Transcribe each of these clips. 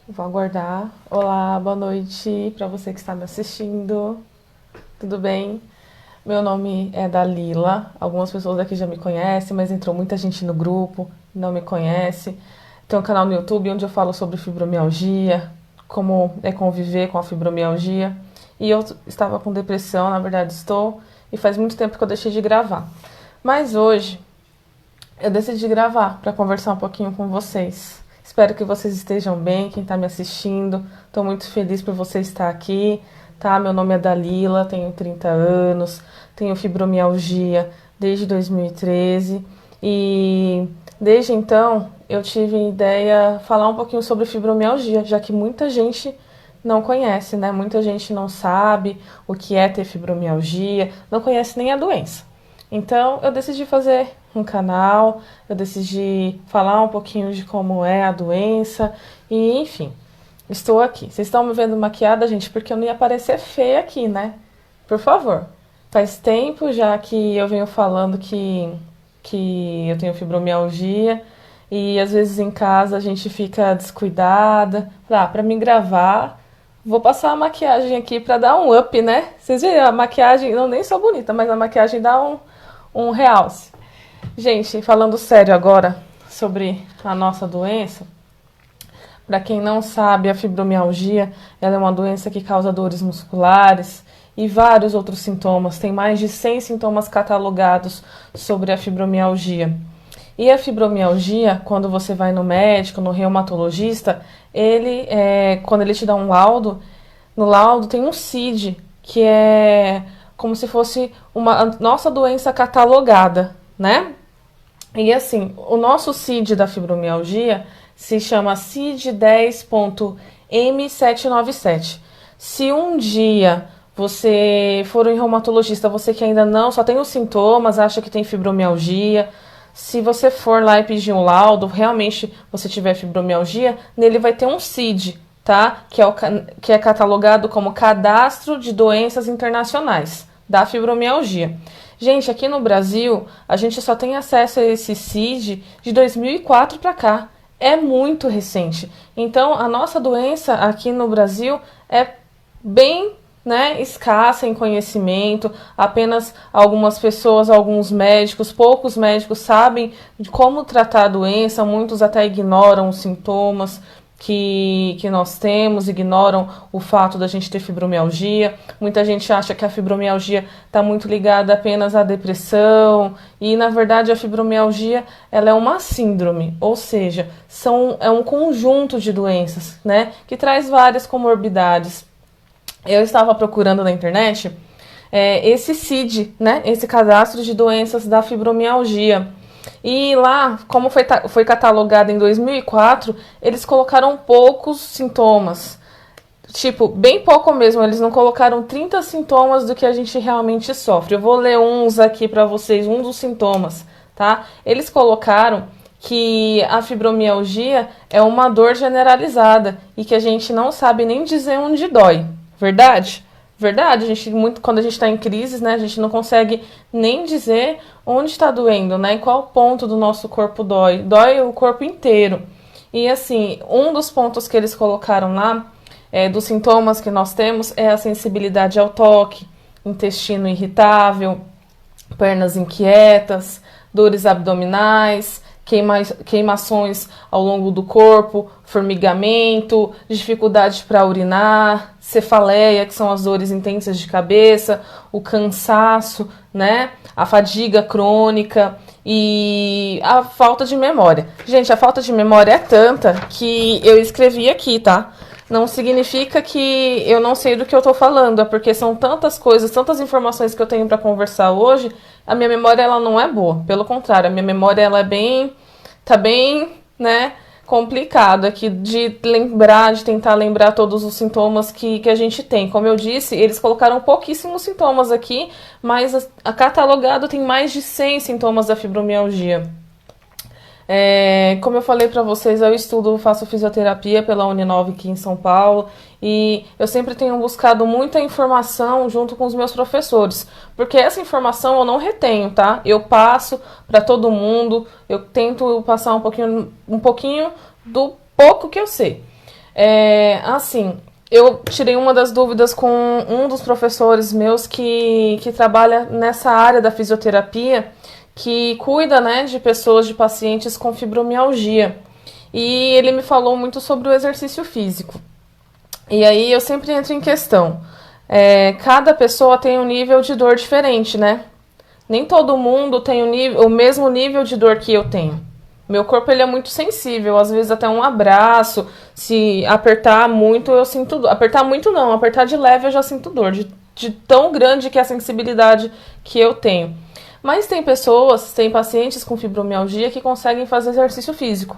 Vou aguardar. Olá, boa noite para você que está me assistindo. Tudo bem? Meu nome é Dalila. Algumas pessoas aqui já me conhecem, mas entrou muita gente no grupo, não me conhece. Tem um canal no YouTube onde eu falo sobre fibromialgia, como é conviver com a fibromialgia. E eu estava com depressão, na verdade estou, e faz muito tempo que eu deixei de gravar. Mas hoje eu decidi gravar para conversar um pouquinho com vocês. Espero que vocês estejam bem, quem está me assistindo. Estou muito feliz por você estar aqui, tá? Meu nome é Dalila, tenho 30 anos, tenho fibromialgia desde 2013 e desde então eu tive a ideia de falar um pouquinho sobre fibromialgia, já que muita gente não conhece, né? Muita gente não sabe o que é ter fibromialgia, não conhece nem a doença. Então, eu decidi fazer um canal, eu decidi falar um pouquinho de como é a doença e, enfim, estou aqui. Vocês estão me vendo maquiada, gente, porque eu não ia parecer feia aqui, né? Por favor. Faz tempo já que eu venho falando que eu tenho fibromialgia e às vezes em casa a gente fica descuidada. Para me gravar, vou passar a maquiagem aqui para dar um up, né? Vocês viram a maquiagem? Eu nem sou bonita, mas a maquiagem dá um realce. Gente, falando sério agora sobre a nossa doença, para quem não sabe, a fibromialgia ela é uma doença que causa dores musculares e vários outros sintomas. Tem mais de 100 sintomas catalogados sobre a fibromialgia. E a fibromialgia, quando você vai no médico, no reumatologista, quando ele te dá um laudo, no laudo tem um CID, que é como se fosse uma nossa doença catalogada, né? E assim, o nosso CID da fibromialgia se chama CID10.M797. Se um dia você for um reumatologista, você que ainda não, só tem os sintomas, acha que tem fibromialgia, se você for lá e pedir um laudo, realmente você tiver fibromialgia, nele vai ter um CID, tá? Que é catalogado como Cadastro de Doenças Internacionais da Fibromialgia. Gente, aqui no Brasil, a gente só tem acesso a esse CID de 2004 para cá. É muito recente. Então, a nossa doença aqui no Brasil é bem, né, escassa em conhecimento. Apenas algumas pessoas, alguns médicos, poucos médicos sabem de como tratar a doença. Muitos até ignoram os sintomas que nós temos, ignoram o fato da gente ter fibromialgia. Muita gente acha que a fibromialgia está muito ligada apenas à depressão e, na verdade, a fibromialgia ela é uma síndrome, ou seja, é um conjunto de doenças, né, que traz várias comorbidades. Eu estava procurando na internet esse CID, né, esse cadastro de doenças da fibromialgia. E lá, como foi catalogado em 2004, eles colocaram poucos sintomas. Tipo, bem pouco mesmo. Eles não colocaram 30 sintomas do que a gente realmente sofre. Eu vou ler uns aqui para vocês, um dos sintomas, tá? Eles colocaram que a fibromialgia é uma dor generalizada e que a gente não sabe nem dizer onde dói. Verdade? Verdade, quando a gente está em crise, né, a gente não consegue nem dizer onde está doendo, né, em qual ponto do nosso corpo dói. Dói o corpo inteiro. E assim, um dos pontos que eles colocaram lá, dos sintomas que nós temos, é a sensibilidade ao toque, intestino irritável, pernas inquietas, dores abdominais, queimações ao longo do corpo, formigamento, dificuldade para urinar, cefaleia, que são as dores intensas de cabeça, o cansaço, né? A fadiga crônica e a falta de memória. Gente, a falta de memória é tanta que eu escrevi aqui, tá? Não significa que eu não sei do que eu tô falando, é porque são tantas coisas, tantas informações que eu tenho para conversar hoje, a minha memória ela não é boa. Pelo contrário, a minha memória ela tá bem, né, complicado aqui de lembrar, de tentar lembrar todos os sintomas que a gente tem. Como eu disse, eles colocaram pouquíssimos sintomas aqui, mas a catalogado tem mais de 100 sintomas da fibromialgia. Como eu falei para vocês, faço fisioterapia pela Uninove aqui em São Paulo e eu sempre tenho buscado muita informação junto com os meus professores, porque essa informação eu não retenho, tá? Eu passo para todo mundo, eu tento passar um pouquinho do pouco que eu sei. Assim, eu tirei uma das dúvidas com um dos professores meus que trabalha nessa área da fisioterapia, que cuida, né, de pessoas, de pacientes com fibromialgia. E ele me falou muito sobre o exercício físico. E aí eu sempre entro em questão. Cada pessoa tem um nível de dor diferente, né? Nem todo mundo tem o mesmo nível de dor que eu tenho. Meu corpo ele é muito sensível, às vezes até um abraço, se apertar muito eu sinto dor. Apertar muito não, apertar de leve eu já sinto dor, de tão grande que é a sensibilidade que eu tenho. Mas tem pacientes com fibromialgia que conseguem fazer exercício físico.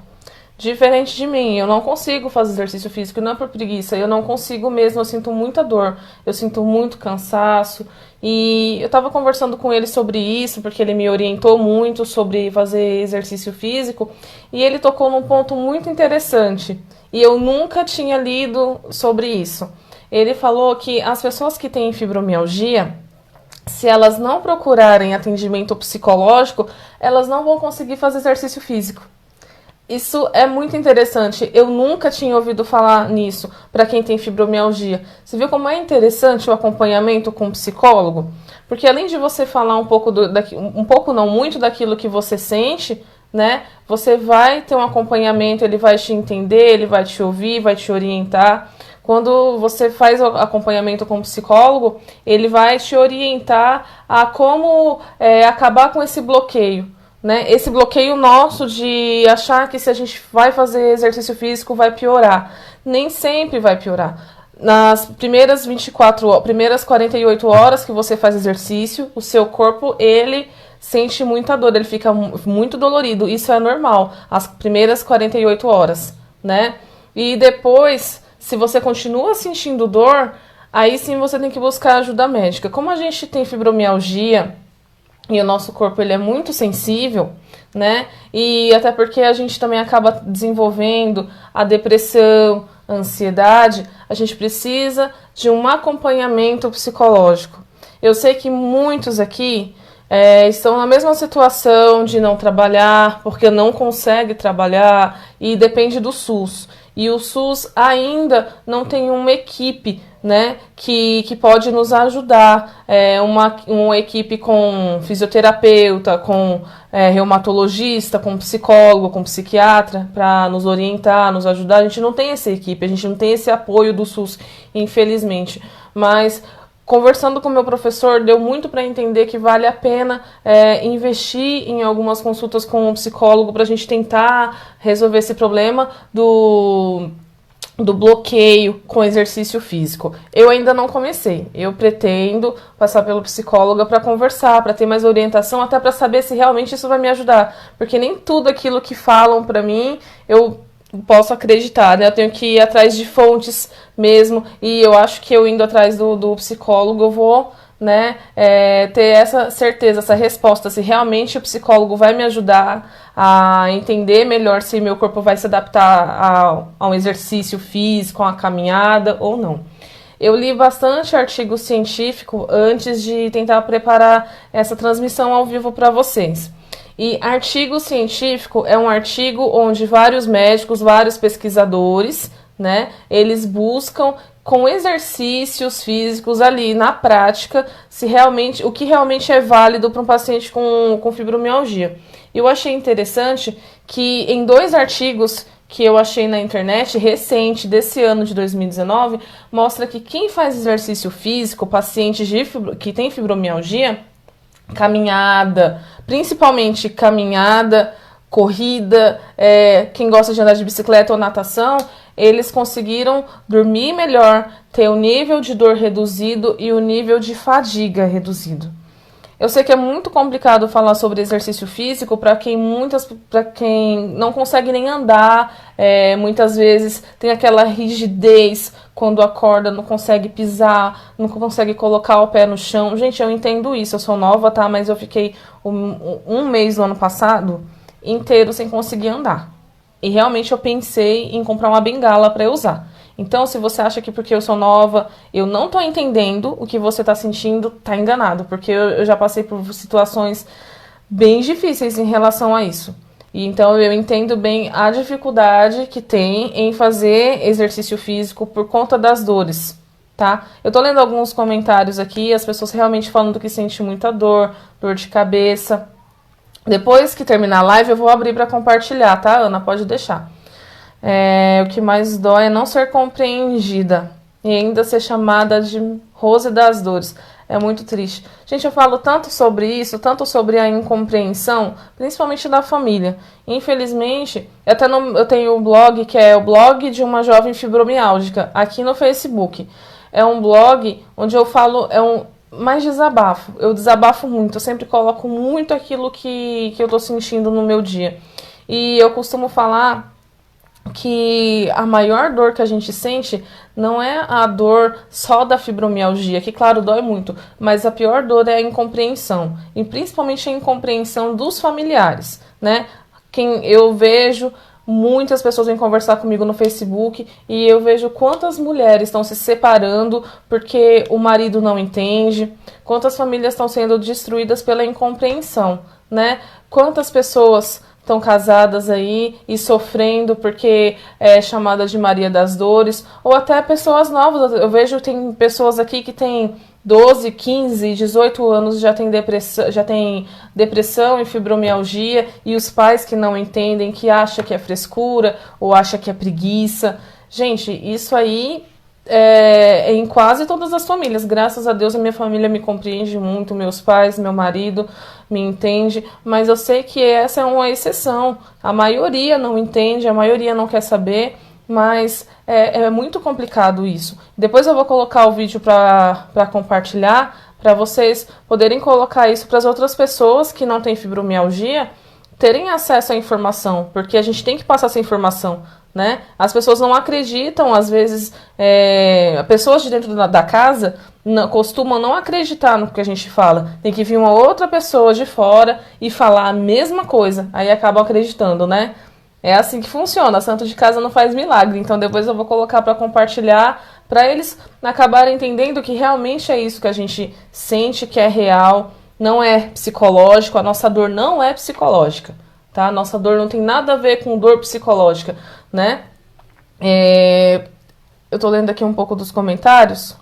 Diferente de mim, eu não consigo fazer exercício físico, não é por preguiça, eu não consigo mesmo, eu sinto muita dor, eu sinto muito cansaço. E eu estava conversando com ele sobre isso, porque ele me orientou muito sobre fazer exercício físico, e ele tocou num ponto muito interessante, e eu nunca tinha lido sobre isso. Ele falou que as pessoas que têm fibromialgia, se elas não procurarem atendimento psicológico, elas não vão conseguir fazer exercício físico. Isso é muito interessante. Eu nunca tinha ouvido falar nisso para quem tem fibromialgia. Você viu como é interessante o acompanhamento com o psicólogo? Porque além de você falar um pouco não muito daquilo que você sente, né? Você vai ter um acompanhamento, ele vai te entender, ele vai te ouvir, vai te orientar. Quando você faz o acompanhamento com o psicólogo, ele vai te orientar a como acabar com esse bloqueio. Né? Esse bloqueio nosso de achar que se a gente vai fazer exercício físico vai piorar. Nem sempre vai piorar. Nas primeiras 48 horas que você faz exercício, o seu corpo, ele sente muita dor, ele fica muito dolorido. Isso é normal, as primeiras 48 horas, né? E depois, se você continua sentindo dor, aí sim você tem que buscar ajuda médica. Como a gente tem fibromialgia, e o nosso corpo ele é muito sensível, né? E até porque a gente também acaba desenvolvendo a depressão, a ansiedade, a gente precisa de um acompanhamento psicológico. Eu sei que muitos aqui estão na mesma situação de não trabalhar, porque não consegue trabalhar e depende do SUS. E o SUS ainda não tem uma equipe, né, que pode nos ajudar, uma equipe com fisioterapeuta, com reumatologista, com psicólogo, com psiquiatra, para nos orientar, nos ajudar. A gente não tem essa equipe, a gente não tem esse apoio do SUS, infelizmente. Mas conversando com o meu professor, deu muito para entender que vale a pena investir em algumas consultas com um psicólogo para a gente tentar resolver esse problema do bloqueio com exercício físico. Eu ainda não comecei. Eu pretendo passar pelo psicólogo para conversar, para ter mais orientação, até para saber se realmente isso vai me ajudar. Porque nem tudo aquilo que falam para mim, eu posso acreditar, né? Eu tenho que ir atrás de fontes mesmo, e eu acho que eu indo atrás do psicólogo eu vou, né, ter essa certeza, essa resposta, se realmente o psicólogo vai me ajudar a entender melhor se meu corpo vai se adaptar a um exercício físico, a uma caminhada ou não. Eu li bastante artigo científico antes de tentar preparar essa transmissão ao vivo para vocês. E artigo científico é um artigo onde vários médicos, vários pesquisadores, né, eles buscam com exercícios físicos ali na prática o que realmente é válido para um paciente com fibromialgia. Eu achei interessante que em 2 artigos que eu achei na internet, recente, desse ano de 2019, mostra que quem faz exercício físico, pacientes que têm fibromialgia, caminhada, principalmente caminhada, corrida, quem gosta de andar de bicicleta ou natação, eles conseguiram dormir melhor, ter o nível de dor reduzido e o nível de fadiga reduzido. Eu sei que é muito complicado falar sobre exercício físico para quem não consegue nem andar, muitas vezes tem aquela rigidez quando acorda, não consegue pisar, não consegue colocar o pé no chão. Gente, eu entendo isso, eu sou nova, tá? Mas eu fiquei um mês no ano passado inteiro sem conseguir andar. E realmente eu pensei em comprar uma bengala para eu usar. Então, se você acha que porque eu sou nova, eu não tô entendendo o que você tá sentindo, tá enganado. Porque eu já passei por situações bem difíceis em relação a isso. E então eu entendo bem a dificuldade que tem em fazer exercício físico por conta das dores, tá? Eu tô lendo alguns comentários aqui, as pessoas realmente falando que sente muita dor, dor de cabeça. Depois que terminar a live, eu vou abrir para compartilhar, tá, Ana? Pode deixar. O que mais dói é não ser compreendida e ainda ser chamada de Rose das Dores. É muito triste. Gente, eu falo tanto sobre isso, tanto sobre a incompreensão, principalmente da família. Infelizmente, eu tenho um blog que é o blog de uma jovem fibromialgica, aqui no Facebook. É um blog onde eu falo, mais desabafo. Eu desabafo muito, eu sempre coloco muito aquilo que eu tô sentindo no meu dia. E eu costumo falar que a maior dor que a gente sente não é a dor só da fibromialgia, que claro, dói muito, mas a pior dor é a incompreensão, e principalmente a incompreensão dos familiares, né? Quem eu vejo, muitas pessoas vêm conversar comigo no Facebook e eu vejo quantas mulheres estão se separando porque o marido não entende, quantas famílias estão sendo destruídas pela incompreensão, né? Quantas pessoas estão casadas aí e sofrendo porque é chamada de Maria das Dores, ou até pessoas novas. Eu vejo tem pessoas aqui que têm 12, 15, 18 anos já tem depressão e fibromialgia, e os pais que não entendem, que acham que é frescura ou acham que é preguiça. Gente, isso aí é em quase todas as famílias. Graças a Deus a minha família me compreende muito, meus pais, meu marido me entende, mas eu sei que essa é uma exceção. A maioria não entende, a maioria não quer saber, mas é muito complicado isso. Depois eu vou colocar o vídeo para compartilhar, para vocês poderem colocar isso para as outras pessoas que não têm fibromialgia terem acesso à informação, porque a gente tem que passar essa informação, né? As pessoas não acreditam, às vezes, pessoas de dentro da casa costumam não acreditar no que a gente fala. Tem que vir uma outra pessoa de fora e falar a mesma coisa, aí acabam acreditando, né? É assim que funciona, santo de casa não faz milagre. Então depois eu vou colocar para compartilhar, para eles acabarem entendendo que realmente é isso que a gente sente, que é real, não é psicológico, a nossa dor não é psicológica, tá? A nossa dor não tem nada a ver com dor psicológica, né? Eu tô lendo aqui um pouco dos comentários.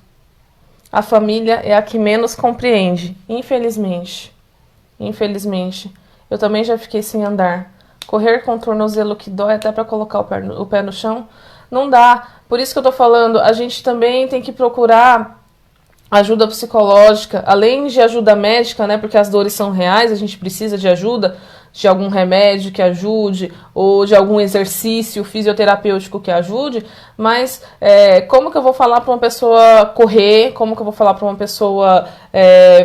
A família é a que menos compreende, infelizmente. Infelizmente. Eu também já fiquei sem andar. Correr com tornozelo que dói até para colocar o pé no chão, não dá. Por isso que eu tô falando, a gente também tem que procurar ajuda psicológica, além de ajuda médica, né? Porque as dores são reais, a gente precisa de ajuda, de algum remédio que ajude, ou de algum exercício fisioterapêutico que ajude, mas como que eu vou falar para uma pessoa correr, como que eu vou falar para uma pessoa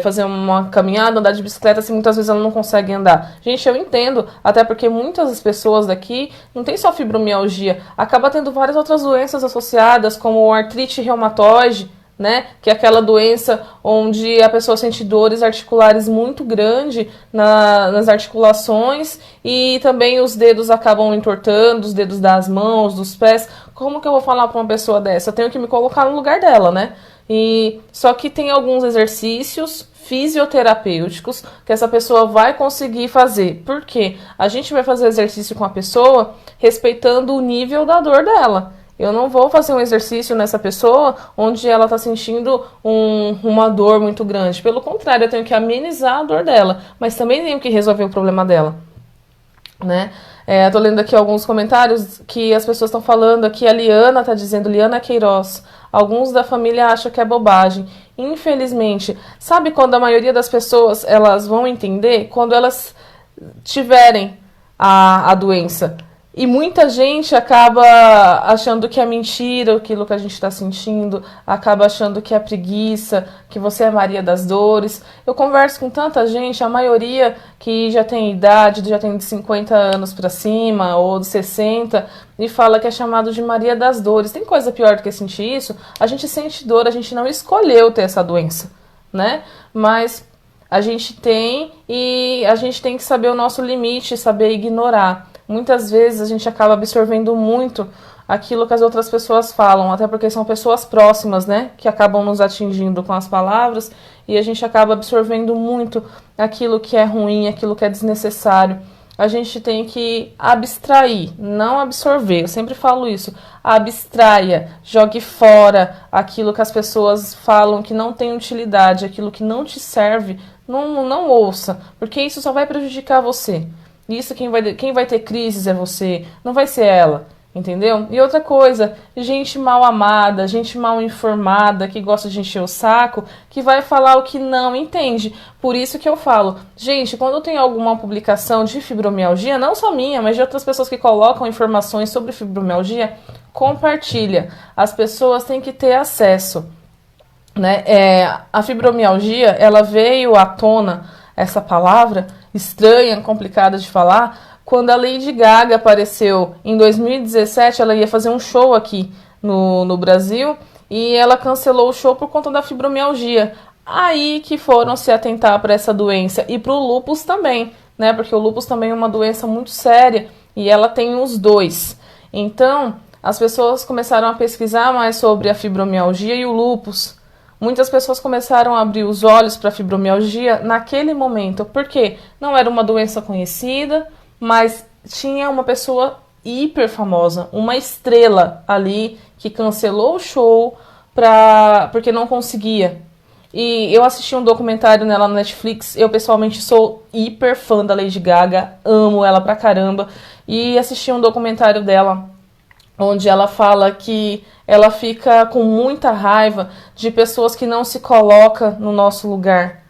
fazer uma caminhada, andar de bicicleta, se muitas vezes ela não consegue andar? Gente, eu entendo, até porque muitas das pessoas daqui não tem só fibromialgia, acaba tendo várias outras doenças associadas, como artrite reumatoide, né? Que é aquela doença onde a pessoa sente dores articulares muito grandes nas articulações, e também os dedos acabam entortando, os dedos das mãos, dos pés. Como que eu vou falar para uma pessoa dessa? Eu tenho que me colocar no lugar dela, né? Só que tem alguns exercícios fisioterapêuticos que essa pessoa vai conseguir fazer. Por quê? A gente vai fazer exercício com a pessoa respeitando o nível da dor dela. Eu não vou fazer um exercício nessa pessoa onde ela está sentindo uma dor muito grande. Pelo contrário, eu tenho que amenizar a dor dela, mas também tenho que resolver o problema dela, né? Tô lendo aqui alguns comentários que as pessoas estão falando aqui. A Liana está dizendo, Liana Queiroz, alguns da família acham que é bobagem. Infelizmente, sabe quando a maioria das pessoas elas vão entender? Quando elas tiverem a doença. E muita gente acaba achando que é mentira aquilo que a gente está sentindo, acaba achando que é preguiça, que você é Maria das Dores. Eu converso com tanta gente, a maioria que já tem idade, já tem de 50 anos para cima, ou de 60, e fala que é chamado de Maria das Dores. Tem coisa pior do que sentir isso? A gente sente dor, a gente não escolheu ter essa doença, né? Mas a gente tem, e a gente tem que saber o nosso limite, saber ignorar. Muitas vezes a gente acaba absorvendo muito aquilo que as outras pessoas falam, até porque são pessoas próximas, né, que acabam nos atingindo com as palavras, e a gente acaba absorvendo muito aquilo que é ruim, aquilo que é desnecessário. a gente tem que abstrair, não absorver. Eu sempre falo isso. Abstraia, jogue fora aquilo que as pessoas falam que não tem utilidade, aquilo que não te serve, não ouça, porque isso só vai prejudicar você. Isso quem vai ter crises é você, não vai ser ela. Entendeu? E outra coisa, gente mal amada, gente mal informada, que gosta de encher o saco, que vai falar o que não entende. Por isso que eu falo, gente, quando tem alguma publicação de fibromialgia, não só minha, mas de outras pessoas que colocam informações sobre fibromialgia, compartilha. As pessoas têm que ter acesso, né? A fibromialgia, ela veio à tona, essa palavra estranha, complicada de falar, quando a Lady Gaga apareceu em 2017, ela ia fazer um show aqui no Brasil e ela cancelou o show por conta da fibromialgia. Aí que foram se atentar para essa doença e para o lúpus também, né? Porque o lúpus também é uma doença muito séria e ela tem os dois. Então, as pessoas começaram a pesquisar mais sobre a fibromialgia e o lúpus. Muitas pessoas começaram a abrir os olhos para a fibromialgia naquele momento, porque não era uma doença conhecida, mas tinha uma pessoa hiper famosa, uma estrela ali que cancelou o show porque não conseguia. E eu assisti um documentário nela na Netflix, eu pessoalmente sou hiper fã da Lady Gaga, amo ela pra caramba, e assisti um documentário dela onde ela fala que ela fica com muita raiva de pessoas que não se colocam no nosso lugar,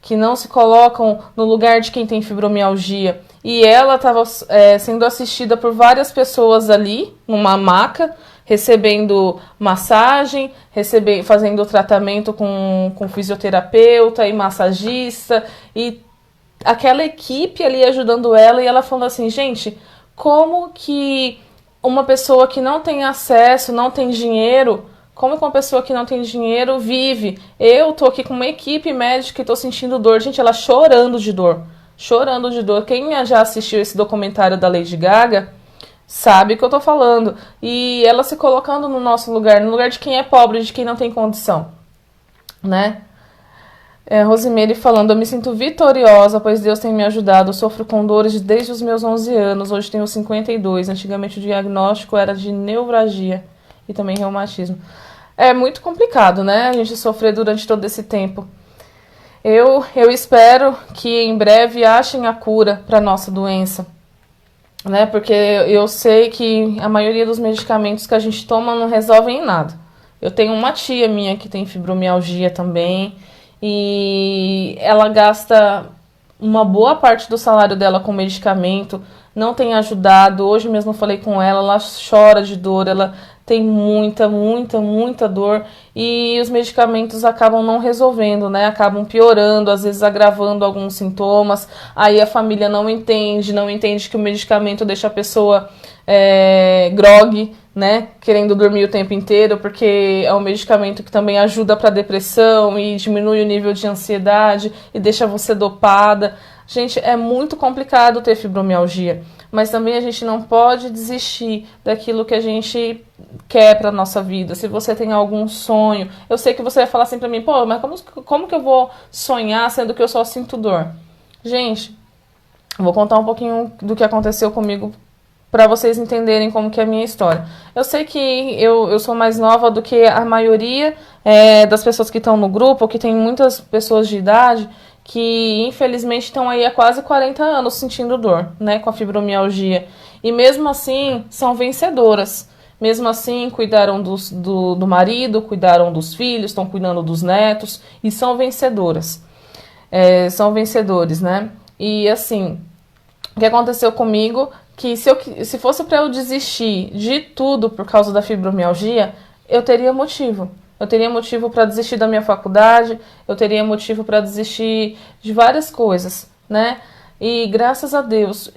que não se colocam no lugar de quem tem fibromialgia. E ela estava sendo assistida por várias pessoas ali, numa maca, recebendo massagem, fazendo tratamento com fisioterapeuta e massagista, e aquela equipe ali ajudando ela, e ela falando assim, gente, como que uma pessoa que não tem acesso, não tem dinheiro, como que uma pessoa que não tem dinheiro vive? Eu tô aqui com uma equipe médica e tô sentindo dor. Gente, ela chorando de dor. Chorando de dor. Quem já assistiu esse documentário da Lady Gaga sabe o que eu tô falando. E ela se colocando no nosso lugar, no lugar de quem é pobre, de quem não tem condição, né? Rosimeire falando, eu me sinto vitoriosa, pois Deus tem me ajudado. Eu sofro com dores desde os meus 11 anos, hoje tenho 52. Antigamente o diagnóstico era de neuralgia e também reumatismo. É muito complicado, né? A gente sofrer durante todo esse tempo. Eu espero que em breve achem a cura para nossa doença, né? Porque eu sei que a maioria dos medicamentos que a gente toma não resolvem em nada. Eu tenho uma tia minha que tem fibromialgia também e ela gasta uma boa parte do salário dela com medicamento, não tem ajudado. Hoje mesmo eu falei com ela, ela chora de dor, ela tem muita dor e os medicamentos acabam não resolvendo, né? Acabam piorando, às vezes agravando alguns sintomas. Aí a família não entende que o medicamento deixa a pessoa grogue, né? Querendo dormir o tempo inteiro, porque é um medicamento que também ajuda para depressão e diminui o nível de ansiedade e deixa você dopada. Gente, é muito complicado ter fibromialgia, mas também a gente não pode desistir daquilo que a gente quer para nossa vida. Se você tem algum sonho, eu sei que você vai falar assim para mim, pô, mas como que eu vou sonhar sendo que eu só sinto dor? Gente, eu vou contar um pouquinho do que aconteceu comigo para vocês entenderem como que é a minha história. Eu sei que eu sou mais nova do que a maioria das pessoas que estão no grupo, que tem muitas pessoas de idade que infelizmente estão aí há quase 40 anos sentindo dor, né, com a fibromialgia. E mesmo assim são vencedoras. Mesmo assim cuidaram do marido, cuidaram dos filhos, estão cuidando dos netos e são vencedoras. São vencedores, né? E assim, o que aconteceu comigo, que se fosse para eu desistir de tudo por causa da fibromialgia, eu teria motivo. Eu teria motivo para desistir da minha faculdade, eu teria motivo para desistir de várias coisas, né? E graças a Deus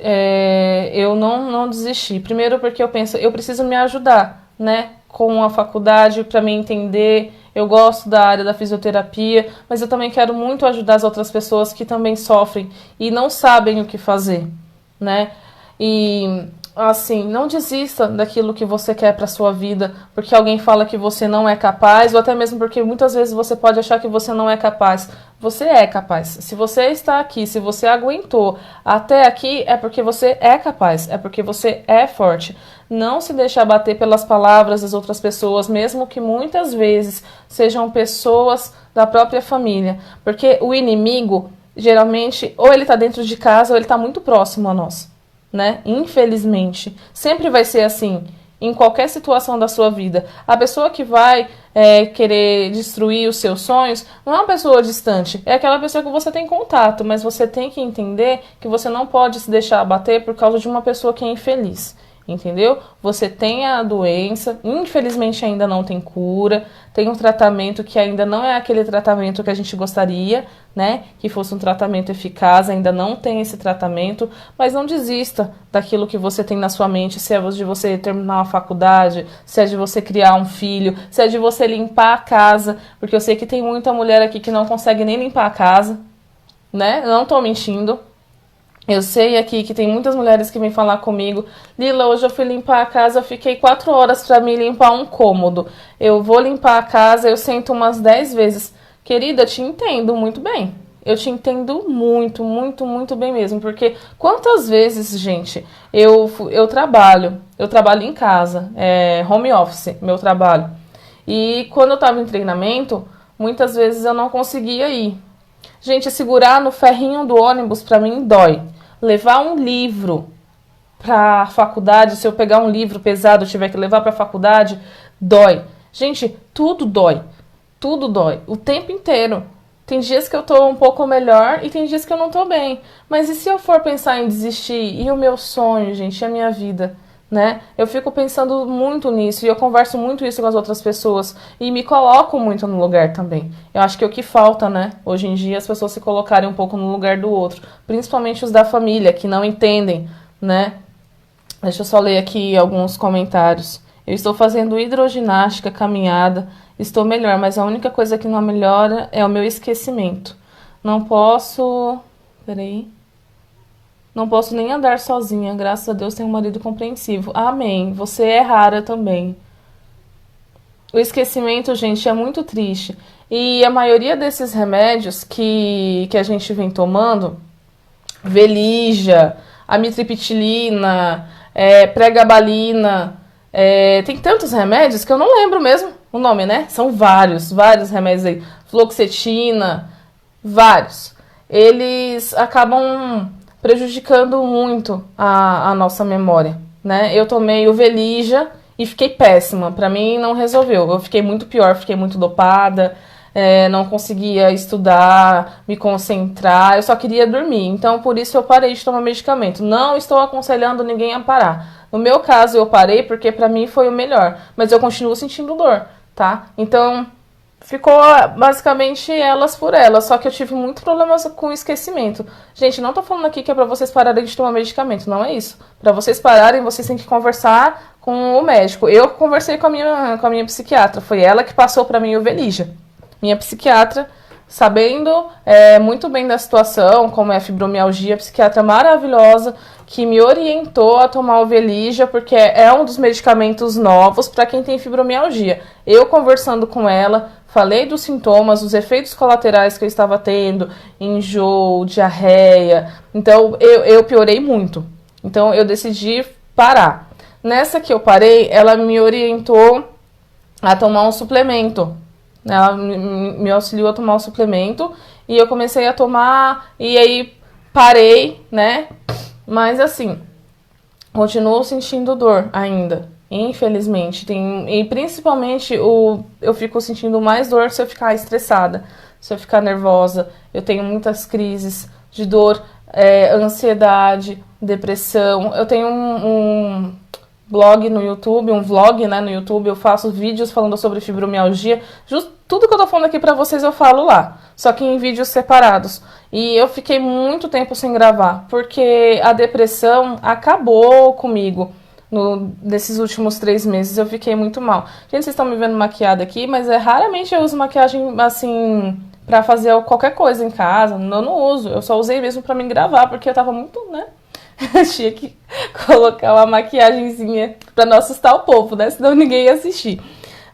eu não desisti. Primeiro porque eu penso, eu preciso me ajudar, né? Com a faculdade para me entender. Eu gosto da área da fisioterapia, mas eu também quero muito ajudar as outras pessoas que também sofrem e não sabem o que fazer, né? E assim, não desista daquilo que você quer para sua vida, porque alguém fala que você não é capaz, ou até mesmo porque muitas vezes você pode achar que você não é capaz. Você é capaz. Se você está aqui, se você aguentou até aqui, é porque você é capaz, é porque você é forte. Não se deixe abater pelas palavras das outras pessoas, mesmo que muitas vezes sejam pessoas da própria família, porque o inimigo, geralmente, ou ele está dentro de casa ou ele está muito próximo a nós. Né? Infelizmente, sempre vai ser assim, em qualquer situação da sua vida. A pessoa que vai querer destruir os seus sonhos não é uma pessoa distante, é aquela pessoa que você tem contato, mas você tem que entender que você não pode se deixar abater por causa de uma pessoa que é infeliz. Entendeu? Você tem a doença, infelizmente ainda não tem cura, tem um tratamento que ainda não é aquele tratamento que a gente gostaria, né? Que fosse um tratamento eficaz, ainda não tem esse tratamento, mas não desista daquilo que você tem na sua mente, se é de você terminar uma faculdade, se é de você criar um filho, se é de você limpar a casa, porque eu sei que tem muita mulher aqui que não consegue nem limpar a casa, né? Eu não tô mentindo. Eu sei aqui que tem muitas mulheres que vêm falar comigo, Lila, hoje eu fui limpar a casa, eu fiquei 4 horas para me limpar um cômodo. Eu vou limpar a casa, eu sento umas 10 vezes. Querida, eu te entendo muito bem. Eu te entendo muito, muito, muito bem mesmo. Porque quantas vezes, gente, eu trabalho em casa, home office, meu trabalho. E quando eu estava em treinamento, muitas vezes eu não conseguia ir. Gente, segurar no ferrinho do ônibus para mim dói. Levar um livro para a faculdade, se eu pegar um livro pesado e tiver que levar para a faculdade, dói. Gente, tudo dói. Tudo dói. O tempo inteiro. Tem dias que eu tô um pouco melhor e tem dias que eu não tô bem. Mas e se eu for pensar em desistir? E o meu sonho, gente? E a minha vida? Né? Eu fico pensando muito nisso e eu converso muito isso com as outras pessoas e me coloco muito no lugar também. Eu acho que é o que falta, né? Hoje em dia as pessoas se colocarem um pouco no lugar do outro, principalmente os da família que não entendem, né? Deixa eu só ler aqui alguns comentários. Eu estou fazendo hidroginástica, caminhada, estou melhor, mas a única coisa que não melhora é o meu esquecimento. Não posso... Peraí. Não posso nem andar sozinha, graças a Deus tenho um marido compreensivo. Amém. Você é rara também. O esquecimento, gente, é muito triste. E a maioria desses remédios que a gente vem tomando, Velija, amitriptilina, pregabalina, tem tantos remédios que eu não lembro mesmo o nome, né? São vários remédios aí. Fluoxetina, vários. Eles acabam prejudicando muito a nossa memória, né? Eu tomei o Velija e fiquei péssima. Pra mim não resolveu. Eu fiquei muito pior, fiquei muito dopada, não conseguia estudar, me concentrar, eu só queria dormir. Então, por isso eu parei de tomar medicamento. Não estou aconselhando ninguém a parar. No meu caso, eu parei porque pra mim foi o melhor, mas eu continuo sentindo dor, tá? Então, ficou basicamente elas por elas, só que eu tive muito problemas com esquecimento. Gente, não tô falando aqui que é pra vocês pararem de tomar medicamento, não é isso. Pra vocês pararem, vocês têm que conversar com o médico. Eu conversei com a minha psiquiatra, foi ela que passou pra mim o Velija. Minha psiquiatra, sabendo muito bem da situação, como é a fibromialgia, psiquiatra maravilhosa, que me orientou a tomar o Velija, porque é um dos medicamentos novos para quem tem fibromialgia. Eu conversando com ela, falei dos sintomas, dos efeitos colaterais que eu estava tendo, enjoo, diarreia. Então, eu piorei muito. Então, eu decidi parar. Nessa que eu parei, ela me orientou a tomar um suplemento. Ela me auxiliou a tomar um suplemento e eu comecei a tomar e aí parei, né? Mas assim, continuo sentindo dor ainda, infelizmente. E principalmente eu fico sentindo mais dor se eu ficar estressada, se eu ficar nervosa. Eu tenho muitas crises de dor, ansiedade, depressão. Eu tenho um blog no YouTube, um vlog, né, no YouTube, eu faço vídeos falando sobre fibromialgia, tudo que eu tô falando aqui pra vocês eu falo lá, só que em vídeos separados. E eu fiquei muito tempo sem gravar, porque a depressão acabou comigo nesses últimos 3 meses, eu fiquei muito mal. Gente, vocês estão me vendo maquiada aqui, mas raramente eu uso maquiagem, assim, pra fazer qualquer coisa em casa, eu não uso, eu só usei mesmo pra me gravar, porque eu tava muito, né, Tinha que colocar uma maquiagenzinha pra não assustar o povo, né? Senão ninguém ia assistir.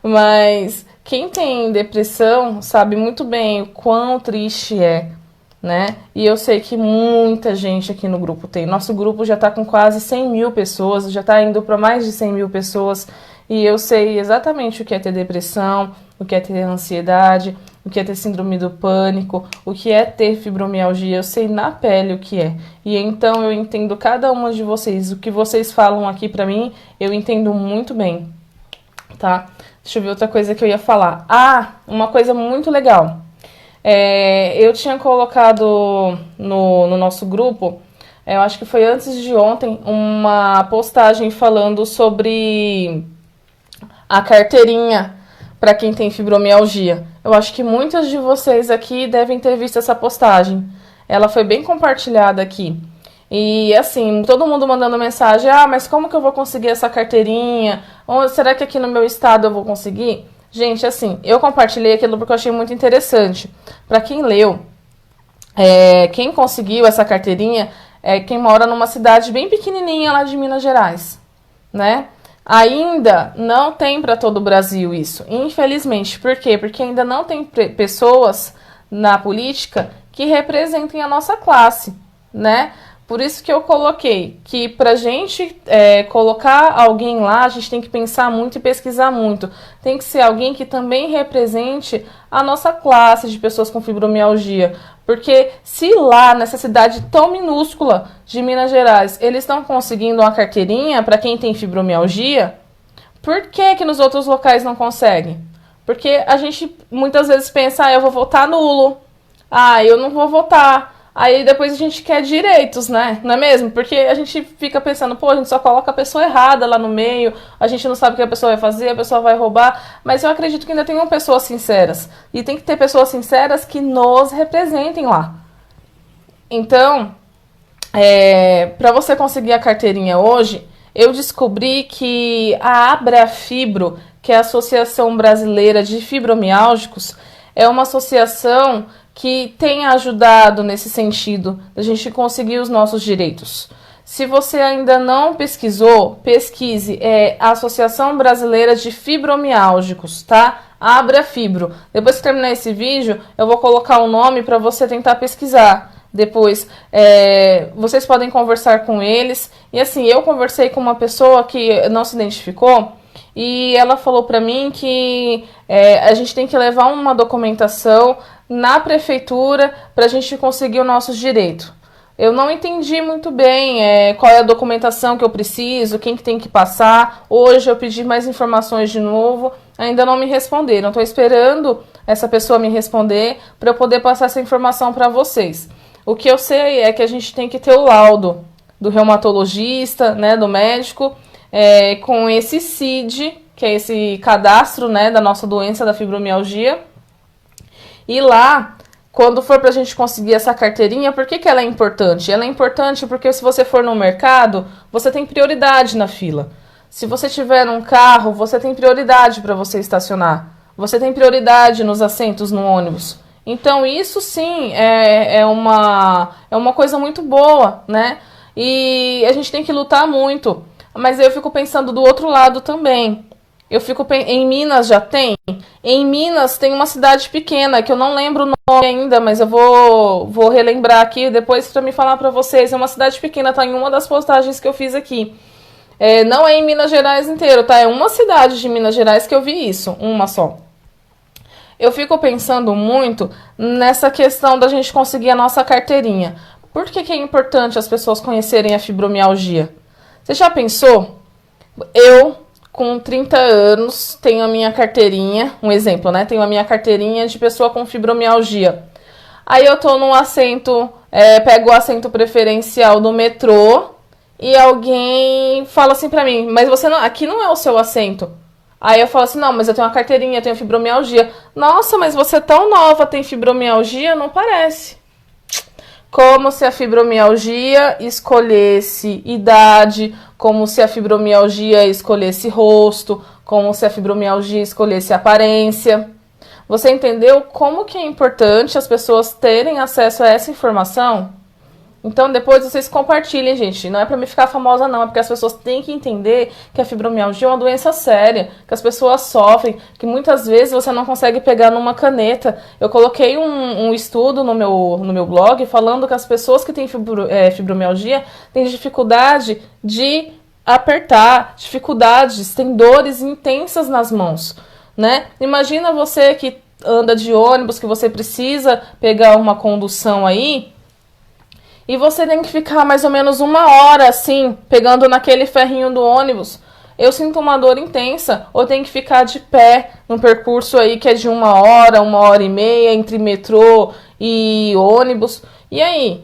Mas quem tem depressão sabe muito bem o quão triste é, né? E eu sei que muita gente aqui no grupo tem. Nosso grupo já tá com quase 100 mil pessoas, já tá indo para mais de 100 mil pessoas. E eu sei exatamente o que é ter depressão, o que é ter ansiedade, o que é ter síndrome do pânico, o que é ter fibromialgia. Eu sei na pele o que é. E então eu entendo cada uma de vocês. O que vocês falam aqui pra mim, eu entendo muito bem, tá? Deixa eu ver outra coisa que eu ia falar. Ah, uma coisa muito legal. Eu tinha colocado no nosso grupo, eu acho que foi antes de ontem, uma postagem falando sobre a carteirinha para quem tem fibromialgia. Eu acho que muitas de vocês aqui devem ter visto essa postagem. Ela foi bem compartilhada aqui. E assim, todo mundo mandando mensagem: ah, mas como que eu vou conseguir essa carteirinha? Ou será que aqui no meu estado eu vou conseguir? Gente, assim, eu compartilhei aquilo porque eu achei muito interessante. Para quem leu, quem conseguiu essa carteirinha é quem mora numa cidade bem pequenininha lá de Minas Gerais, né? Ainda não tem para todo o Brasil isso, infelizmente. Por quê? Porque ainda não tem pessoas na política que representem a nossa classe, né? Por isso que eu coloquei que pra gente colocar alguém lá, a gente tem que pensar muito e pesquisar muito. Tem que ser alguém que também represente a nossa classe de pessoas com fibromialgia. Porque se lá, nessa cidade tão minúscula de Minas Gerais, eles estão conseguindo uma carteirinha para quem tem fibromialgia, por que que nos outros locais não conseguem? Porque a gente muitas vezes pensa: ah, eu vou votar nulo. Ah, eu não vou votar. Aí depois a gente quer direitos, né? Não é mesmo? Porque a gente fica pensando: pô, a gente só coloca a pessoa errada lá no meio, a gente não sabe o que a pessoa vai fazer, a pessoa vai roubar. Mas eu acredito que ainda tenham pessoas sinceras. E tem que ter pessoas sinceras que nos representem lá. Então, para você conseguir a carteirinha hoje, eu descobri que a Abrafibro, que é a Associação Brasileira de Fibromialgicos, é uma associação que tem ajudado nesse sentido, da gente conseguir os nossos direitos. Se você ainda não pesquisou, pesquise, é a Associação Brasileira de Fibromialgicos, tá? Abrafibro. Depois que terminar esse vídeo, eu vou colocar o nome para você tentar pesquisar. Depois, vocês podem conversar com eles. E assim, eu conversei com uma pessoa que não se identificou, e ela falou para mim que a gente tem que levar uma documentação na prefeitura para a gente conseguir os nossos direitos. Eu não entendi muito bem qual é a documentação que eu preciso, quem que tem que passar. Hoje eu pedi mais informações de novo, ainda não me responderam. Estou esperando essa pessoa me responder para eu poder passar essa informação para vocês. O que eu sei é que a gente tem que ter o laudo do reumatologista, né, do médico, com esse CID, que é esse cadastro, né, da nossa doença, da fibromialgia. E lá, quando for pra gente conseguir essa carteirinha, por que que ela é importante? Ela é importante porque se você for no mercado, você tem prioridade na fila. Se você tiver um carro, você tem prioridade para você estacionar. Você tem prioridade nos assentos no ônibus. Então isso sim é uma coisa muito boa, né? E a gente tem que lutar muito. Mas eu fico pensando do outro lado também. Em Minas já tem? Em Minas tem uma cidade pequena, que eu não lembro o nome ainda, mas eu vou relembrar aqui depois para me falar para vocês. É uma cidade pequena, tá em uma das postagens que eu fiz aqui. Não é em Minas Gerais inteiro, tá? É uma cidade de Minas Gerais que eu vi isso, uma só. Eu fico pensando muito nessa questão da gente conseguir a nossa carteirinha. Por que que é importante as pessoas conhecerem a fibromialgia? Você já pensou? Eu, com 30 anos, tenho a minha carteirinha, um exemplo, né? Tenho a minha carteirinha de pessoa com fibromialgia. Aí eu tô num assento, pego o assento preferencial do metrô e alguém fala assim pra mim: mas aqui não é o seu assento. Aí eu falo assim: não, mas eu tenho uma carteirinha, eu tenho fibromialgia. Nossa, mas você é tão nova, tem fibromialgia? Não parece. Como se a fibromialgia escolhesse idade, como se a fibromialgia escolhesse rosto, como se a fibromialgia escolhesse aparência. Você entendeu como que é importante as pessoas terem acesso a essa informação? Então depois vocês compartilhem, gente. Não é pra me ficar famosa não, é porque as pessoas têm que entender que a fibromialgia é uma doença séria, que as pessoas sofrem, que muitas vezes você não consegue pegar numa caneta. Eu coloquei um estudo no meu blog falando que as pessoas que têm fibromialgia têm dificuldade de apertar, dificuldades, têm dores intensas nas mãos, né? Imagina você que anda de ônibus, que você precisa pegar uma condução aí, e você tem que ficar mais ou menos 1 hora, assim, pegando naquele ferrinho do ônibus. Eu sinto uma dor intensa, ou tenho que ficar de pé num percurso aí que é de 1 hora, 1 hora e meia, entre metrô e ônibus. E aí?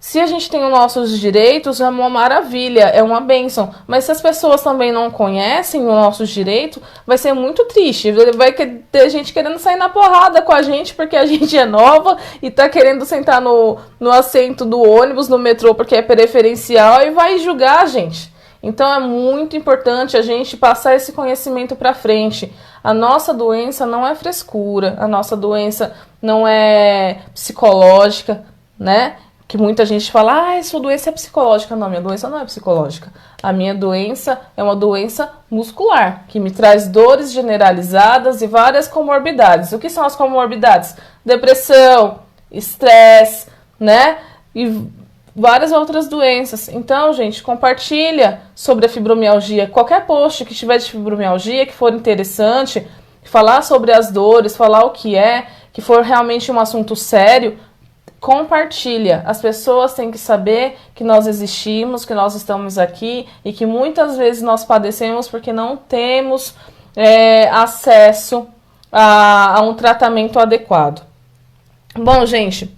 Se a gente tem os nossos direitos, é uma maravilha, é uma bênção. Mas se as pessoas também não conhecem os nossos direitos, vai ser muito triste. Vai ter gente querendo sair na porrada com a gente porque a gente é nova e tá querendo sentar no assento do ônibus, no metrô, porque é preferencial e vai julgar a gente. Então é muito importante a gente passar esse conhecimento para frente. A nossa doença não é frescura, a nossa doença não é psicológica, né? Que muita gente fala, sua doença é psicológica. Não, minha doença não é psicológica. A minha doença é uma doença muscular, que me traz dores generalizadas e várias comorbidades. O que são as comorbidades? Depressão, estresse, né? E várias outras doenças. Então, gente, compartilha sobre a fibromialgia. Qualquer post que tiver de fibromialgia, que for interessante, falar sobre as dores, falar o que for realmente um assunto sério, compartilha. As pessoas têm que saber que nós existimos, que nós estamos aqui e que muitas vezes nós padecemos porque não temos acesso a um tratamento adequado. Bom, gente,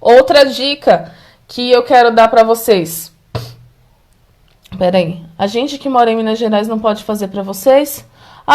outra dica que eu quero dar para vocês. Peraí, a gente que mora em Minas Gerais não pode fazer para vocês?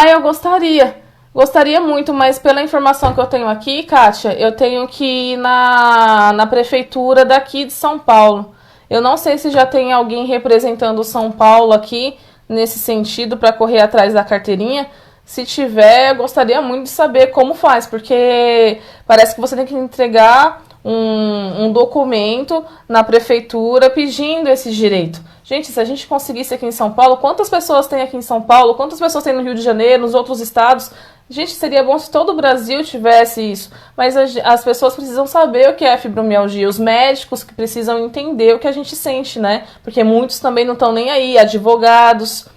Eu gostaria. Gostaria muito, mas pela informação que eu tenho aqui, Kátia, eu tenho que ir na prefeitura daqui de São Paulo. Eu não sei se já tem alguém representando São Paulo aqui, nesse sentido, para correr atrás da carteirinha. Se tiver, eu gostaria muito de saber como faz, porque parece que você tem que entregar um documento na prefeitura pedindo esse direito. Gente, se a gente conseguisse aqui em São Paulo, quantas pessoas tem aqui em São Paulo? Quantas pessoas tem no Rio de Janeiro, nos outros estados? Gente, seria bom se todo o Brasil tivesse isso. Mas as pessoas precisam saber o que é fibromialgia. Os médicos que precisam entender o que a gente sente, né? Porque muitos também não estão nem aí. Advogados.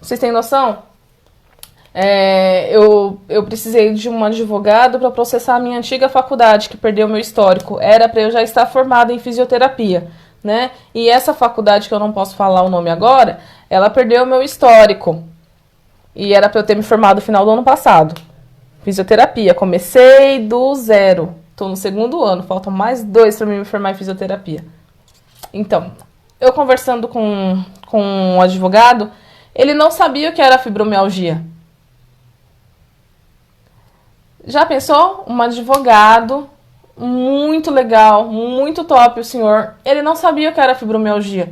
Vocês têm noção? Eu precisei de um advogado para processar a minha antiga faculdade, que perdeu meu histórico. Era para eu já estar formada em fisioterapia, né? E essa faculdade, que eu não posso falar o nome agora, ela perdeu o meu histórico. E era para eu ter me formado no final do ano passado. Fisioterapia. Comecei do zero. Estou no 2º ano. Faltam mais 2 para me formar em fisioterapia. Então, eu conversando com um advogado, ele não sabia o que era fibromialgia. Já pensou? Um advogado muito legal, muito top o senhor. Ele não sabia o que era fibromialgia.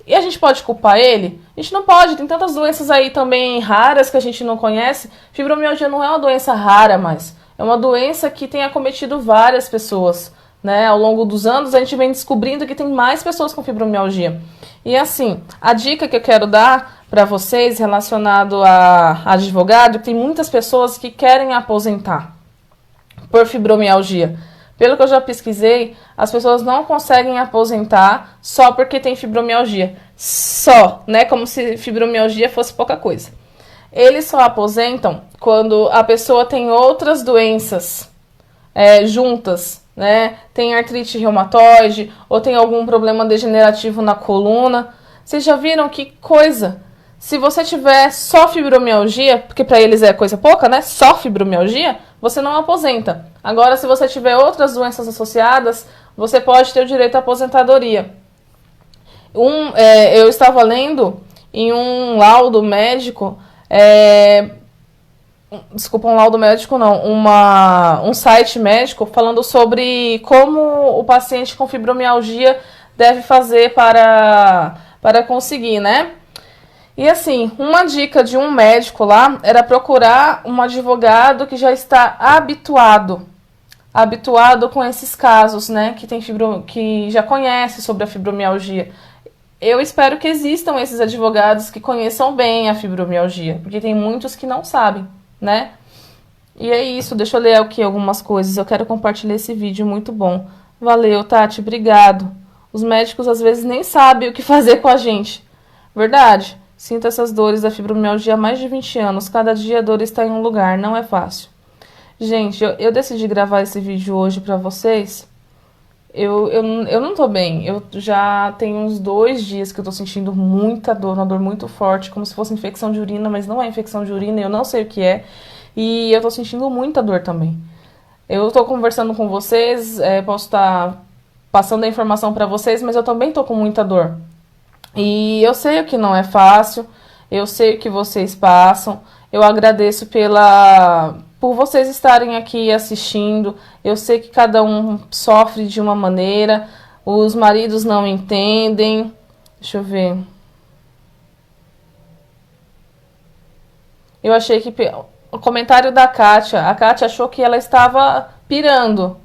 E a gente pode culpar ele? A gente não pode, tem tantas doenças aí também raras que a gente não conhece. Fibromialgia não é uma doença rara, mas é uma doença que tem acometido várias pessoas, né? Ao longo dos anos a gente vem descobrindo que tem mais pessoas com fibromialgia. E assim, a dica que eu quero dar para vocês relacionado a advogado, tem muitas pessoas que querem aposentar por fibromialgia. Pelo que eu já pesquisei, as pessoas não conseguem aposentar só porque tem fibromialgia. Só, né? Como se fibromialgia fosse pouca coisa. Eles só aposentam quando a pessoa tem outras doenças juntas, né? Tem artrite reumatoide ou tem algum problema degenerativo na coluna. Vocês já viram que coisa? Se você tiver só fibromialgia, porque para eles é coisa pouca, né? Só fibromialgia, você não aposenta. Agora, se você tiver outras doenças associadas, você pode ter o direito à aposentadoria. Eu estava lendo em um laudo médico, desculpa, um laudo médico não, um site médico falando sobre como o paciente com fibromialgia deve fazer para conseguir, né? E assim, uma dica de um médico lá era procurar um advogado que já está habituado habituado com esses casos, né, que já conhece sobre a fibromialgia. Eu espero que existam esses advogados que conheçam bem a fibromialgia, porque tem muitos que não sabem, né? E é isso, deixa eu ler aqui algumas coisas. Eu quero compartilhar esse vídeo, muito bom. Valeu, Tati, obrigado. Os médicos às vezes nem sabem o que fazer com a gente. Verdade. Sinto essas dores da fibromialgia há mais de 20 anos. Cada dia a dor está em um lugar, não é fácil. Gente, eu decidi gravar esse vídeo hoje pra vocês. Eu não tô bem. Eu já tenho uns 2 dias que eu tô sentindo muita dor, uma dor muito forte, como se fosse infecção de urina, mas não é infecção de urina, eu não sei o que é. E eu tô sentindo muita dor também. Eu tô conversando com vocês, posso estar passando a informação pra vocês, mas eu também tô com muita dor. E eu sei o que não é fácil, eu sei o que vocês passam. Eu agradeço por vocês estarem aqui assistindo. Eu sei que cada um sofre de uma maneira, os maridos não entendem. Deixa eu ver. Eu achei que o comentário da Kátia, a Kátia achou que ela estava pirando.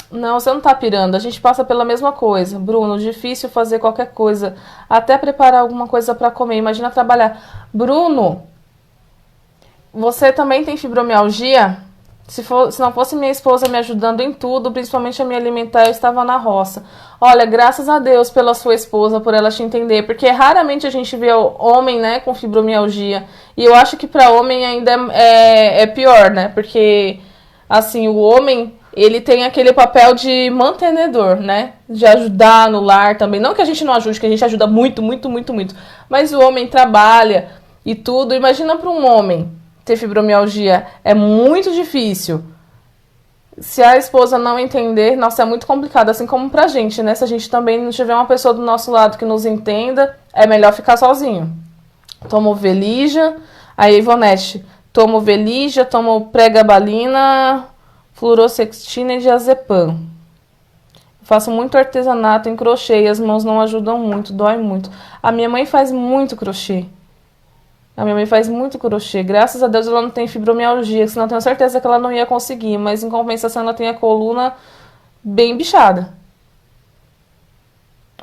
Não, você não tá pirando, a gente passa pela mesma coisa. Bruno, difícil fazer qualquer coisa, até preparar alguma coisa pra comer, imagina trabalhar. Bruno, você também tem fibromialgia? Se não fosse minha esposa me ajudando em tudo, principalmente a me alimentar, eu estava na roça. Olha, graças a Deus pela sua esposa, por ela te entender, porque raramente a gente vê homem, né, com fibromialgia. E eu acho que para homem ainda é pior, né? Porque, assim, o homem, ele tem aquele papel de mantenedor, né? De ajudar no lar também. Não que a gente não ajude, que a gente ajuda muito, muito, muito, muito. Mas o homem trabalha e tudo. Imagina para um homem ter fibromialgia, é muito difícil. Se a esposa não entender, nossa, é muito complicado, assim como pra gente, né? Se a gente também não tiver uma pessoa do nosso lado que nos entenda, é melhor ficar sozinho. Tomo Velija, aí Ivonete, tomo Velija, tomo pregabalina, fluoroxetina e diazepam. Faço muito artesanato em crochê e as mãos não ajudam muito, dói muito. A minha mãe faz muito crochê. A minha mãe faz muito crochê. Graças a Deus ela não tem fibromialgia, senão eu tenho certeza que ela não ia conseguir. Mas em compensação ela tem a coluna bem bichada.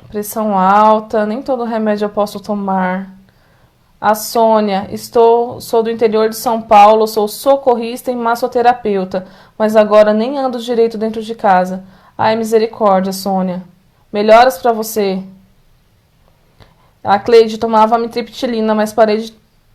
Pressão alta, nem todo remédio eu posso tomar. A Sônia, sou do interior de São Paulo, sou socorrista e massoterapeuta, mas agora nem ando direito dentro de casa. Ai, misericórdia, Sônia. Melhoras pra você. A Cleide tomava amitriptilina, mas parei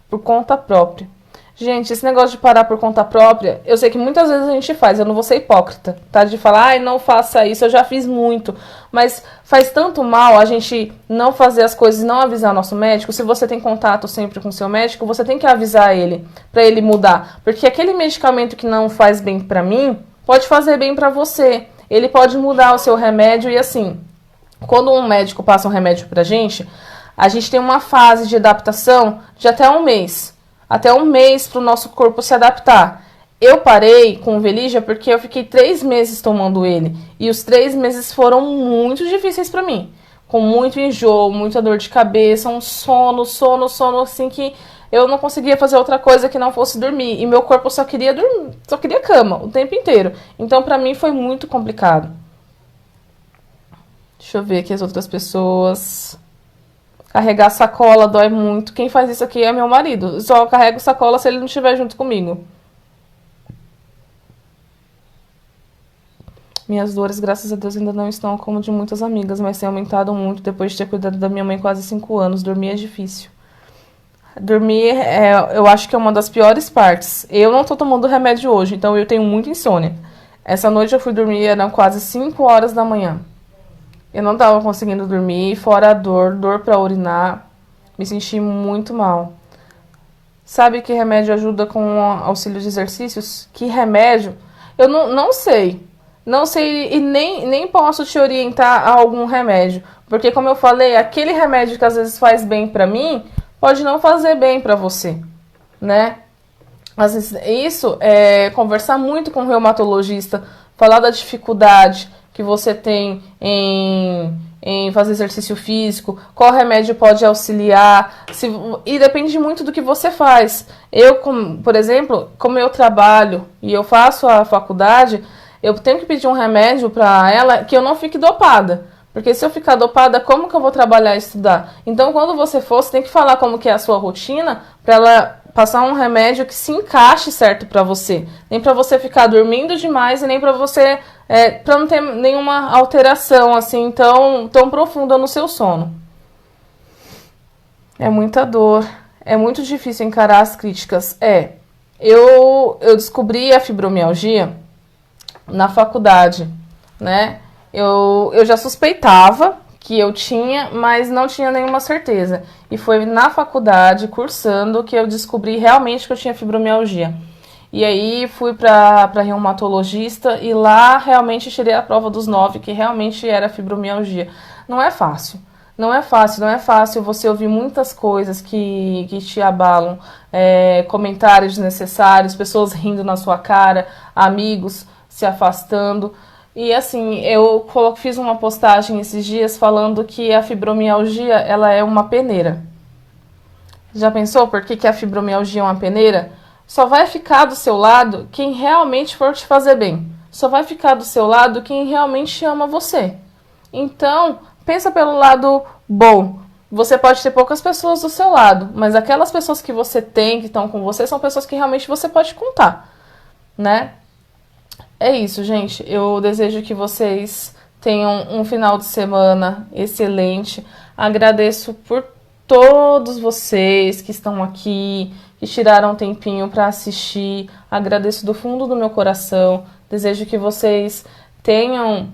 por conta própria. Gente, esse negócio de parar por conta própria, eu sei que muitas vezes a gente faz, eu não vou ser hipócrita, tá? De falar, ai, não faça isso, eu já fiz muito. Mas faz tanto mal a gente não fazer as coisas e não avisar nosso médico. Se você tem contato sempre com seu médico, você tem que avisar ele, pra ele mudar. Porque aquele medicamento que não faz bem pra mim, pode fazer bem pra você. Ele pode mudar o seu remédio e assim, quando um médico passa um remédio pra gente, a gente tem uma fase de adaptação de até 1 mês. Até 1 mês para o nosso corpo se adaptar. Eu parei com o Velija porque eu fiquei 3 meses tomando ele. E os 3 meses foram muito difíceis para mim. Com muito enjoo, muita dor de cabeça, um sono assim que eu não conseguia fazer outra coisa que não fosse dormir. E meu corpo só queria dormir, só queria cama o tempo inteiro. Então para mim foi muito complicado. Deixa eu ver aqui as outras pessoas. Carregar sacola dói muito. Quem faz isso aqui é meu marido. Eu só carrego sacola se ele não estiver junto comigo. Minhas dores, graças a Deus, ainda não estão como de muitas amigas, mas têm aumentado muito depois de ter cuidado da minha mãe quase 5 anos. Dormir é difícil. Dormir, eu acho que é uma das piores partes. Eu não tô tomando remédio hoje, então eu tenho muita insônia. Essa noite eu fui dormir, eram quase 5 horas da manhã. Eu não tava conseguindo dormir, fora a dor pra urinar. Me senti muito mal. Sabe que remédio ajuda com auxílio de exercícios? Que remédio? Eu não sei. Não sei e nem posso te orientar a algum remédio. Porque, como eu falei, aquele remédio que às vezes faz bem pra mim, pode não fazer bem pra você, né? Às vezes, isso é conversar muito com o reumatologista, falar da dificuldade que você tem em em fazer exercício físico, qual remédio pode auxiliar, e depende muito do que você faz. Eu, por exemplo, como eu trabalho e eu faço a faculdade, eu tenho que pedir um remédio para ela que eu não fique dopada. Porque se eu ficar dopada, como que eu vou trabalhar e estudar? Então, quando você for, você tem que falar como que é a sua rotina para ela passar um remédio que se encaixe certo para você. Nem para você ficar dormindo demais e nem para você para não ter nenhuma alteração assim tão profunda no seu sono. É muita dor, é muito difícil encarar as críticas. Eu descobri a fibromialgia na faculdade, né? Eu já suspeitava que eu tinha, mas não tinha nenhuma certeza. E foi na faculdade, cursando, que eu descobri realmente que eu tinha fibromialgia. E aí fui para reumatologista e lá realmente tirei a prova dos 9, que realmente era fibromialgia. Não é fácil. Não é fácil você ouvir muitas coisas que te abalam, comentários desnecessários, pessoas rindo na sua cara, amigos se afastando. E assim, eu fiz uma postagem esses dias falando que a fibromialgia ela é uma peneira. Já pensou por que a fibromialgia é uma peneira? Só vai ficar do seu lado quem realmente for te fazer bem. Só vai ficar do seu lado quem realmente ama você. Então, pensa pelo lado bom. Você pode ter poucas pessoas do seu lado, mas aquelas pessoas que você tem, que estão com você, são pessoas que realmente você pode contar, né? É isso, gente. Eu desejo que vocês tenham um final de semana excelente. Agradeço por todos vocês que estão aqui, que tiraram um tempinho para assistir. Agradeço do fundo do meu coração. Desejo que vocês tenham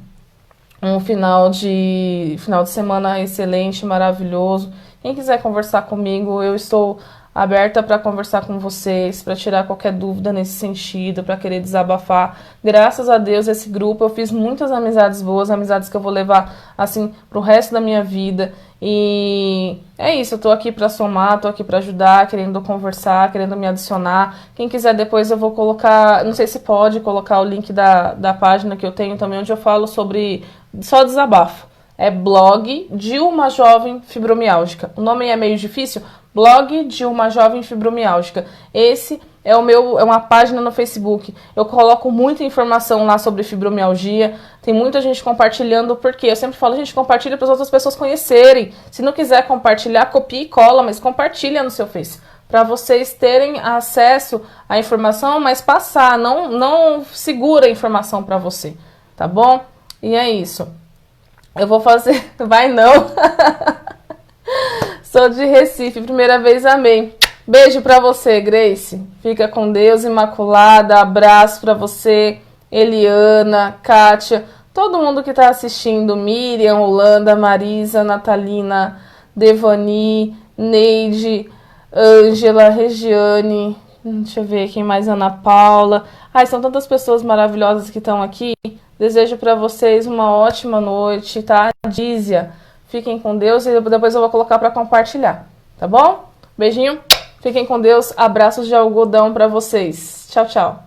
um final de semana excelente, maravilhoso. Quem quiser conversar comigo, eu estou aberta para conversar com vocês, para tirar qualquer dúvida nesse sentido, para querer desabafar. Graças a Deus, esse grupo, eu fiz muitas amizades boas, amizades que eu vou levar, assim, pro resto da minha vida. E é isso, eu tô aqui para somar, tô aqui para ajudar, querendo conversar, querendo me adicionar. Quem quiser depois eu vou colocar, não sei se pode colocar o link da página que eu tenho também, onde eu falo sobre só desabafo. É blog de uma jovem fibromialgica. O nome é meio difícil, blog de uma jovem fibromialgica. Esse é uma página no Facebook. Eu coloco muita informação lá sobre fibromialgia. Tem muita gente compartilhando, porque eu sempre falo, gente, compartilha para as outras pessoas conhecerem. Se não quiser compartilhar, copia e cola, mas compartilha no seu Face. Para vocês terem acesso à informação, mas passar, não segura a informação para você, tá bom? E é isso. Eu vou fazer... Vai não! Sou de Recife, primeira vez, amém. Beijo pra você, Grace. Fica com Deus, Imaculada. Abraço pra você, Eliana, Kátia, todo mundo que tá assistindo. Miriam, Holanda, Marisa, Natalina, Devani, Neide, Ângela, Regiane. Deixa eu ver quem mais, Ana Paula. Ai, são tantas pessoas maravilhosas que estão aqui. Desejo pra vocês uma ótima noite, tá? Dízia. Fiquem com Deus e depois eu vou colocar para compartilhar, tá bom? Beijinho, fiquem com Deus, abraços de algodão para vocês. Tchau, tchau.